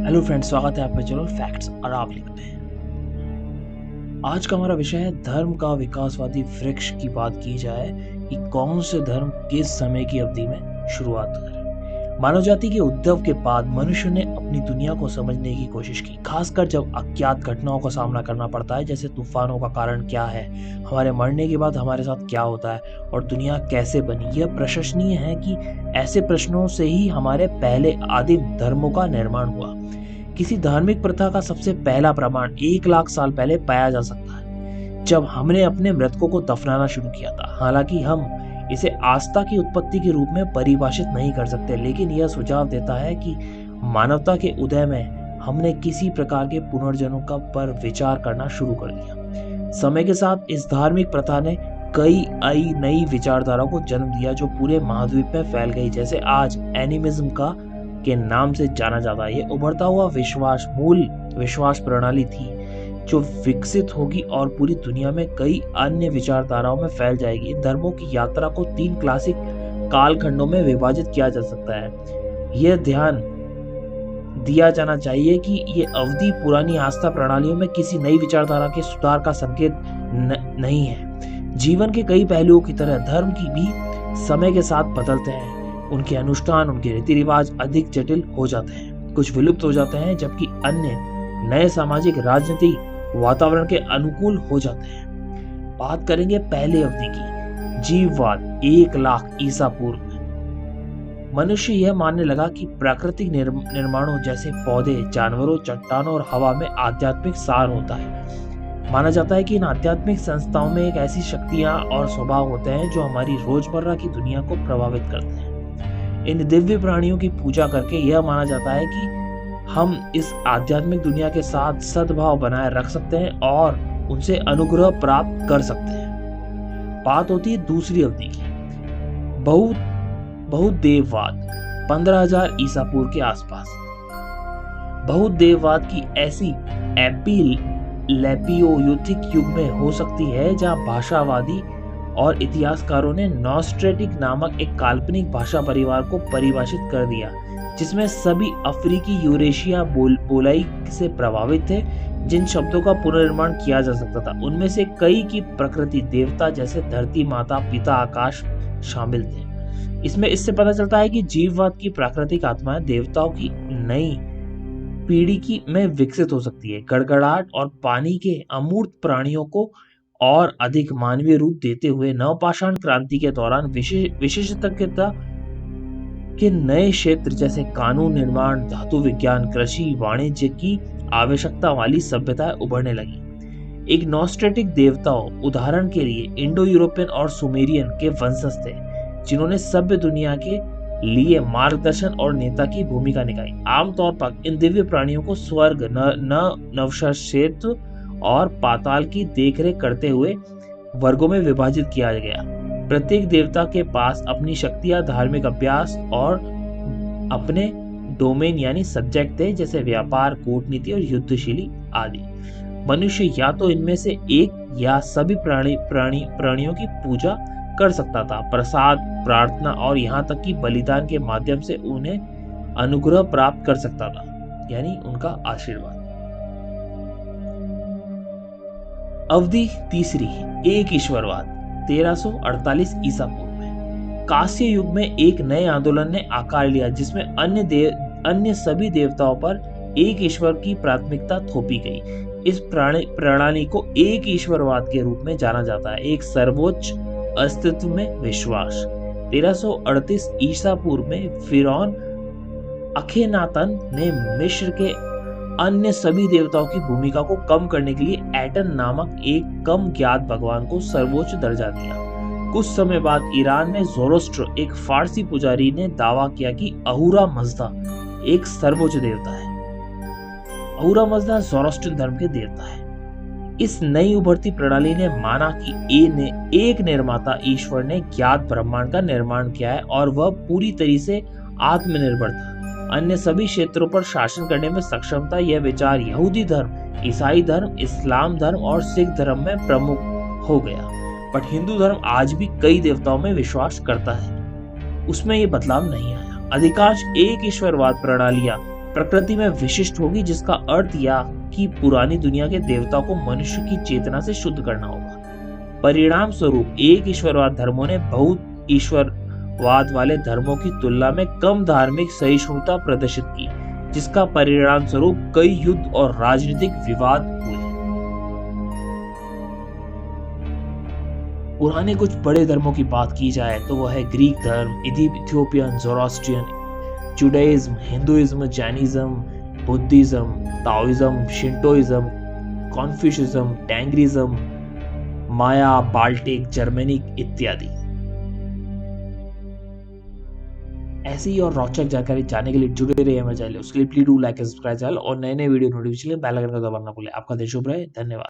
Hello friends, स्वागत है आपका चैनल फैक्ट्स और आप लिखते हैं। आज का हमारा विषय है धर्म का विकासवादी वृक्ष की बात की जाए कि कौन से धर्म किस समय की अवधि में शुरुआत हुए। मानव जाति के उद्भव के बाद मनुष्य ने अपनी दुनिया को समझने की कोशिश की, खासकर जब अज्ञात घटनाओं का सामना करना पड़ता है, जैसे तूफानों का कारण क्या है, हमारे मरने के बाद हमारे साथ क्या होता है और दुनिया कैसे बनी। यह प्रशंसनीय है कि ऐसे प्रश्नों से ही हमारे पहले आदिम धर्मों का निर्माण हुआ। किसी धार्मिक प्रथा का सबसे पहला प्रमाण 1 लाख साल पहले पाया जा सकता है, जब हमने अपने मृतकों को दफनाना शुरू किया था। हालांकि हम इसे आस्था की उत्पत्ति के रूप में परिभाषित नहीं कर सकते, लेकिन यह सुझाव देता है कि मानवता के उदय में हमने किसी प्रकार के पुनर्जन्म का पर विचार करना शुरू कर दिया। समय के साथ इस धार्मिक प्रथा ने कई नई विचारधाराओं को जन्म दिया जो पूरे महाद्वीप में फैल गई, जैसे आज एनिमिज्म का के नाम से जाना जाता है। ये उभरता हुआ विश्वास मूल विश्वास प्रणाली थी जो विकसित होगी और पूरी दुनिया में कई अन्य विचारधाराओं में फैल जाएगी। इन धर्मों की यात्रा को 3 क्लासिक कालखंडों में विभाजित किया जा सकता है। यह ध्यान दिया जाना चाहिए कि ये अवधि पुरानी आस्था प्रणालियों में किसी नई विचारधारा के सुधार का संकेत नहीं है। जीवन के कई पहलुओं की तरह धर्म की भी समय के साथ बदलते हैं। उनके अनुष्ठान, उनके रीति रिवाज अधिक जटिल हो जाते हैं, कुछ विलुप्त हो जाते हैं, जबकि अन्य नए सामाजिक राजनीतिक वातावरण के अनुकूल हो जाते हैं। बात करेंगे पहले अवधि की, जीववाद। 1 लाख ईसा पूर्व मनुष्य यह मानने लगा कि प्राकृतिक निर्माणों जैसे पौधे, जानवरों, चट्टानों और हवा में आध्यात्मिक सार होता है। माना जाता है कि इन आध्यात्मिक संस्थाओं में एक ऐसी शक्तियां और स्वभाव होते हैं जो हमारी रोजमर्रा की दुनिया को प्रभावित करते हैं। इन दिव्य प्राणियों की पूजा करके यह माना जाता है कि हम इस आध्यात्मिक दुनिया के साथ सद्भाव बनाए रख सकते हैं और उनसे अनुग्रह प्राप्त कर सकते हैं। बात होती है दूसरी अवधि की, बहुदेववाद। 15,000 ईसा पूर्व के आसपास बहुदेववाद की ऐसी एपिलेपियोलिथिक युग में हो सकती है जहां भाषावादी और इतिहासकारों ने नॉस्ट्रेटिक नामक एक काल्पनिक भाषा परिवार को परिभाषित कर दिया, जिसमें सभी अफ्रीकी यूरेशिया बोलाई से प्रभावित थे। जिन शब्दों का पुनर्निर्माण किया जा सकता था उनमें से कई की प्रकृति देवता जैसे धरती माता, पिता, आकाश शामिल थे। इससे पता चलता है कि जीववाद की प्राकृतिक आत्माएं देवताओं की नई पीढ़ी की में विकसित हो सकती है। गड़गड़ाहट और पानी के अमूर्त प्राणियों को और अधिक मानवीय रूप देते हुए नवपाषाण क्रांति के दौरान विशेषज्ञता के नए क्षेत्र जैसे कानून निर्माण, धातु विज्ञान, कृषि, वाणिज्य की आवश्यकता वाली सभ्यताएं उभरने लगी। एक नॉस्ट्रेटिक देवताओं, उदाहरण के लिए इंडो यूरोपियन और सुमेरियन के वंशज थे, जिन्होंने सभ्य दुनिया के लिए मार्गदर्शन और नेता की भूमिका निभाई। आमतौर पर इन दिव्य प्राणियों को स्वर्ग, नवशेत्र और पाताल की देखरेख करते हुए वर्गों में विभाजित किया गया। प्रत्येक देवता के पास अपनी शक्तियां, धार्मिक अभ्यास और अपने डोमेन यानी सब्जेक्ट थे, जैसे व्यापार, कूटनीति और युद्धशीली आदि। मनुष्य या तो इनमें से एक या सभी प्राणियों की पूजा कर सकता था। प्रसाद, प्रार्थना और यहाँ तक कि बलिदान के माध्यम से उन्हें अनुग्रह प्राप्त कर सकता था, यानी उनका आशीर्वाद। अवधि तीसरी, एक ईश्वरवाद। 1348 ईसा पूर्व में कांस्य युग में एक नए आंदोलन ने आकार लिया, जिसमें अन्य सभी देवताओं पर एक ईश्वर की प्राथमिकता थोपी गई। इस प्रणाली को एक ईश्वरवाद के रूप में जाना जाता है, एक सर्वोच्च अस्तित्व में विश्वास। 1338 ईसा पूर्व में फिरौन अखेनातन ने मिस्र के अन्य सभी देवताओं की भूमिका को कम करने के लिए एटन नामक एक कम ज्ञात भगवान को सर्वोच्च दर्जा दिया। कुछ समय बाद ईरान में ज़ोरोस्ट्र, एक फारसी पुजारी, ने दावा किया कि अहूरा मज़दा एक सर्वोच्च देवता है। अहूरा मज़दा ज़ोरोस्ट्रियन धर्म के देवता है। इस नई उभरती प्रणाली ने माना कि एक निर्माता ईश्वर ने ज्ञात ब्रह्मांड का निर्माण किया है और वह पूरी तरह से आत्मनिर्भर था, अन्य सभी क्षेत्रों पर शासन करने में सक्षम था। यह विचार यहूदी धर्म, ईसाई धर्म, इस्लाम धर्म और सिख धर्म में प्रमुख हो गया, बट हिंदू धर्म आज भी कई देवताओं में विश्वास करता है, उसमें यह बदलाव नहीं आया। अधिकांश एक ईश्वरवाद प्रणालियां प्रकृति में विशिष्ट होगी, जिसका अर्थ या कि पुरानी दुनिया के देवताओं को मनुष्य की चेतना से शुद्ध करना होगा। परिणाम स्वरूप एक ईश्वरवाद धर्मों ने बहुत ईश्वरवाद वाले धर्मों की तुलना में कम धार्मिक सहिष्णुता प्रदर्शित की, जिसका परिणाम स्वरूप कई युद्ध और राजनीतिक विवाद हुए। पुराने कुछ बड़े धर्मों की बात की जाए तो वह है ग्रीक धर्म, Ethiopian, Zoroastrian, Judaism, Hinduism, Jainism, Buddhism, Taoism, Shintoism, Confucianism, Tengrism, Maya, Baltic, Germanic इत्यादि। ऐसी और रोचक जानकारी जानने के लिए जुड़े रहिए हमारे चैनल। उसके लिए please do like, subscribe channel और नए नए वीडियो नोटिफिकेशन बेल आइकन को दबाना ना भूलें। आपका दिन शुभ रहे। धन्यवाद।